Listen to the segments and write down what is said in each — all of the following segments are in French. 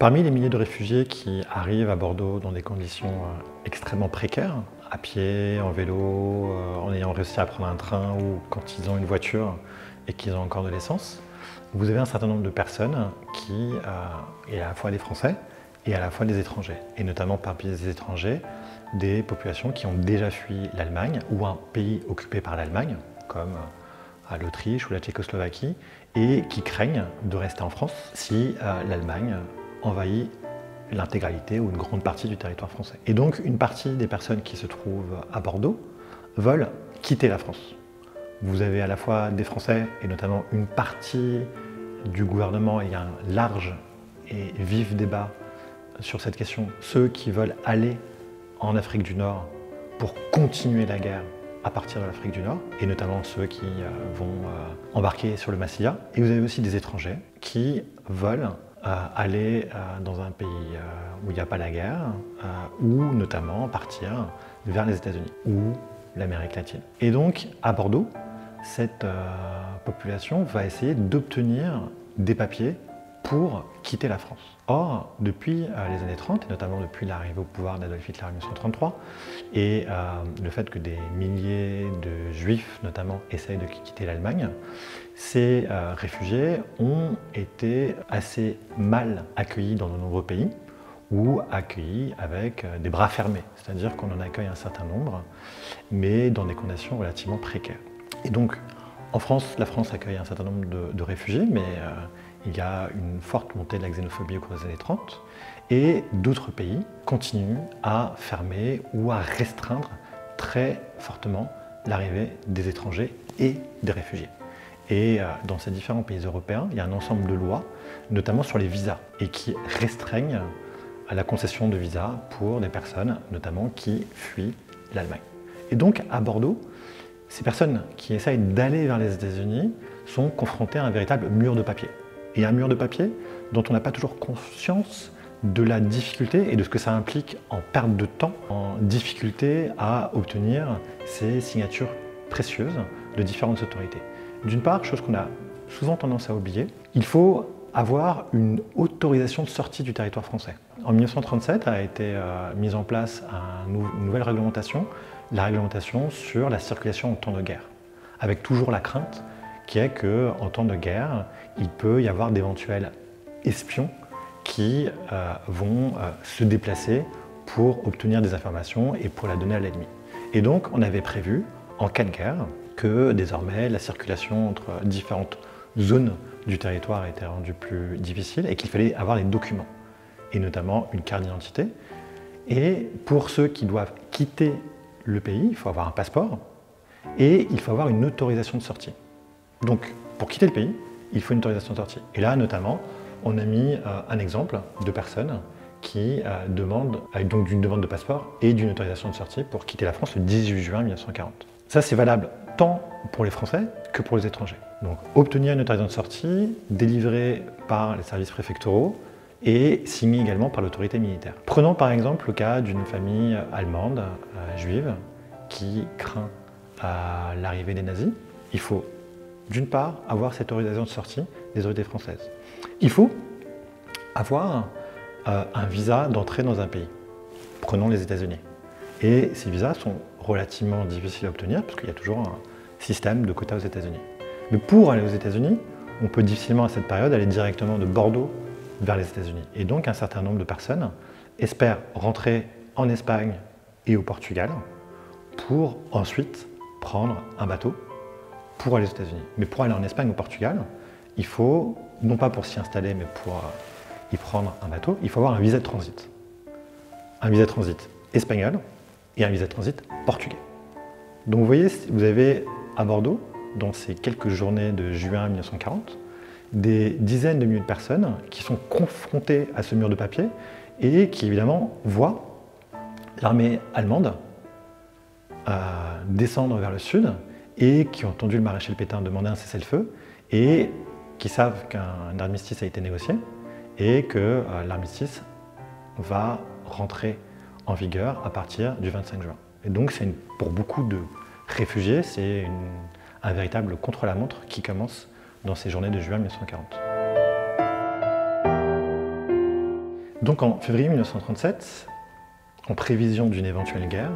Parmi les milliers de réfugiés qui arrivent à Bordeaux dans des conditions extrêmement précaires, à pied, en vélo, en ayant réussi à prendre un train ou quand ils ont une voiture et qu'ils ont encore de l'essence, vous avez un certain nombre de personnes qui est à la fois des Français et à la fois des étrangers. Et notamment parmi les étrangers, des populations qui ont déjà fui l'Allemagne ou un pays occupé par l'Allemagne, comme l'Autriche ou la Tchécoslovaquie, et qui craignent de rester en France si l'Allemagne envahit l'intégralité ou une grande partie du territoire français. Et donc une partie des personnes qui se trouvent à Bordeaux veulent quitter la France. Vous avez à la fois des Français et notamment une partie du gouvernement, et il y a un large et vif débat sur cette question, ceux qui veulent aller en Afrique du Nord pour continuer la guerre à partir de l'Afrique du Nord, et notamment ceux qui vont embarquer sur le Massilia. Et vous avez aussi des étrangers qui veulent aller dans un pays où il n'y a pas la guerre, ou notamment partir vers les États-Unis ou l'Amérique latine. Et donc, à Bordeaux, cette population va essayer d'obtenir des papiers pour quitter la France. Or, depuis les années 30, et notamment depuis l'arrivée au pouvoir d'Adolf Hitler en 1933, et le fait que des milliers de Juifs, notamment, essayent de quitter l'Allemagne, ces réfugiés ont été assez mal accueillis dans de nombreux pays, ou accueillis avec des bras fermés, c'est-à-dire qu'on en accueille un certain nombre, mais dans des conditions relativement précaires. Et donc, en France, la France accueille un certain nombre de réfugiés, mais il y a une forte montée de la xénophobie au cours des années 30, et d'autres pays continuent à fermer ou à restreindre très fortement l'arrivée des étrangers et des réfugiés. Et dans ces différents pays européens, il y a un ensemble de lois, notamment sur les visas, et qui restreignent à la concession de visas pour des personnes, notamment qui fuient l'Allemagne. Et donc, à Bordeaux, ces personnes qui essayent d'aller vers les États-Unis sont confrontées à un véritable mur de papier. Et un mur de papier dont on n'a pas toujours conscience de la difficulté et de ce que ça implique en perte de temps, en difficulté à obtenir ces signatures précieuses de différentes autorités. D'une part, chose qu'on a souvent tendance à oublier, il faut avoir une autorisation de sortie du territoire français. En 1937 a été mise en place une nouvelle réglementation, la réglementation sur la circulation en temps de guerre, avec toujours la crainte qui est qu'en temps de guerre, il peut y avoir d'éventuels espions qui vont se déplacer pour obtenir des informations et pour la donner à l'ennemi. Et donc, on avait prévu, en cas de guerre, que désormais la circulation entre différentes zones du territoire était rendue plus difficile et qu'il fallait avoir des documents, et notamment une carte d'identité. Et pour ceux qui doivent quitter le pays, il faut avoir un passeport et il faut avoir une autorisation de sortie. Donc, pour quitter le pays, il faut une autorisation de sortie. Et là, notamment, on a mis un exemple de personnes qui demandent, donc d'une demande de passeport et d'une autorisation de sortie pour quitter la France le 18 juin 1940. Ça, c'est valable tant pour les Français que pour les étrangers. Donc, obtenir une autorisation de sortie délivrée par les services préfectoraux et signée également par l'autorité militaire. Prenons par exemple le cas d'une famille allemande, juive, qui craint l'arrivée des nazis. Il faut d'une part avoir cette autorisation de sortie des autorités françaises. Il faut avoir un visa d'entrée dans un pays. Prenons les États-Unis. Et ces visas sont relativement difficiles à obtenir parce qu'il y a toujours un système de quotas aux États-Unis. Mais pour aller aux États-Unis, on peut difficilement à cette période aller directement de Bordeaux vers les États-Unis. Et donc un certain nombre de personnes espèrent rentrer en Espagne et au Portugal pour ensuite prendre un bateau pour aller aux États-Unis. Mais pour aller en Espagne ou au Portugal, il faut, non pas pour s'y installer, mais pour y prendre un bateau, il faut avoir un visa de transit. Un visa de transit espagnol et un visa de transit portugais. Donc vous voyez, vous avez à Bordeaux, dans ces quelques journées de juin 1940, des dizaines de milliers de personnes qui sont confrontées à ce mur de papier et qui évidemment voient l'armée allemande descendre vers le sud et qui ont entendu le maréchal Pétain demander un cessez-le-feu et qui savent qu'un armistice a été négocié et que l'armistice va rentrer en vigueur à partir du 25 juin. Et donc pour beaucoup de réfugiés, c'est un véritable contre-la-montre qui commence dans ces journées de juin 1940. Donc en février 1937, en prévision d'une éventuelle guerre,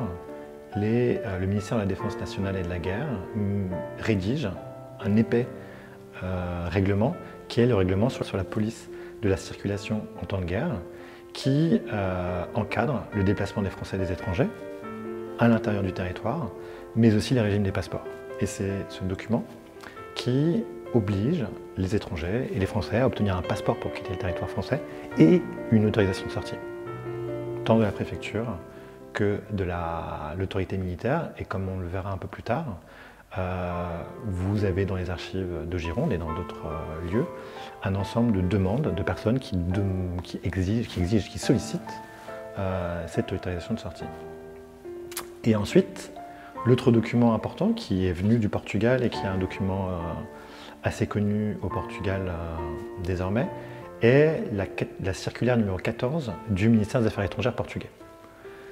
le ministère de la Défense nationale et de la guerre rédige un épais règlement qui est le règlement sur la police de la circulation en temps de guerre qui encadre le déplacement des Français et des étrangers à l'intérieur du territoire, mais aussi les régimes des passeports. Et c'est ce document qui oblige les étrangers et les Français à obtenir un passeport pour quitter le territoire français et une autorisation de sortie, tant de la préfecture que de l'autorité militaire. Et comme on le verra un peu plus tard, vous avez dans les archives de Gironde et dans d'autres lieux un ensemble de demandes de personnes qui sollicitent cette autorisation de sortie. Et ensuite, l'autre document important qui est venu du Portugal et qui est un document assez connu au Portugal désormais est la circulaire numéro 14 du ministère des Affaires étrangères portugais.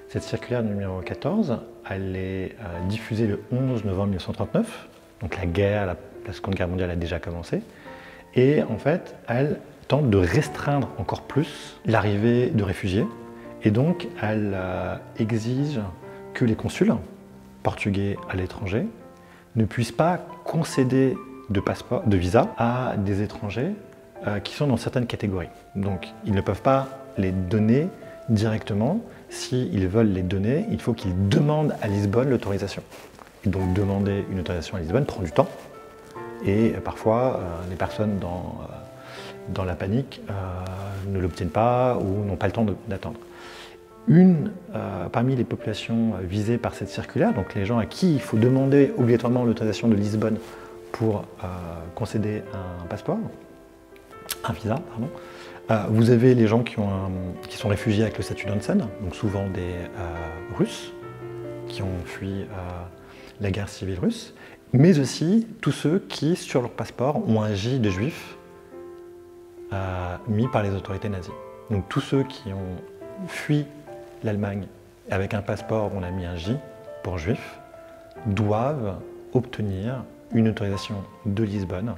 Cette circulaire numéro 14, elle est diffusée le 11 novembre 1939, donc la Seconde Guerre mondiale a déjà commencé, et en fait, elle tente de restreindre encore plus l'arrivée de réfugiés, et donc elle exige que les consuls portugais à l'étranger ne puissent pas concéder de visa à des étrangers qui sont dans certaines catégories. Donc ils ne peuvent pas les donner directement. S'ils veulent les donner, il faut qu'ils demandent à Lisbonne l'autorisation. Et donc demander une autorisation à Lisbonne prend du temps. Et parfois, les personnes dans la panique ne l'obtiennent pas ou n'ont pas le temps d'attendre. Parmi les populations visées par cette circulaire, donc les gens à qui il faut demander obligatoirement l'autorisation de Lisbonne pour concéder un passeport, un visa, pardon. Vous avez les gens qui sont réfugiés avec le statut d'Hansen, donc souvent des Russes qui ont fui la guerre civile russe, mais aussi tous ceux qui, sur leur passeport, ont un J de juif mis par les autorités nazies. Donc tous ceux qui ont fui l'Allemagne avec un passeport où on a mis un J pour juif doivent obtenir une autorisation de Lisbonne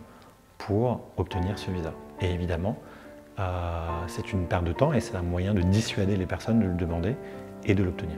pour obtenir ce visa. Et évidemment, c'est une perte de temps et c'est un moyen de dissuader les personnes de le demander et de l'obtenir.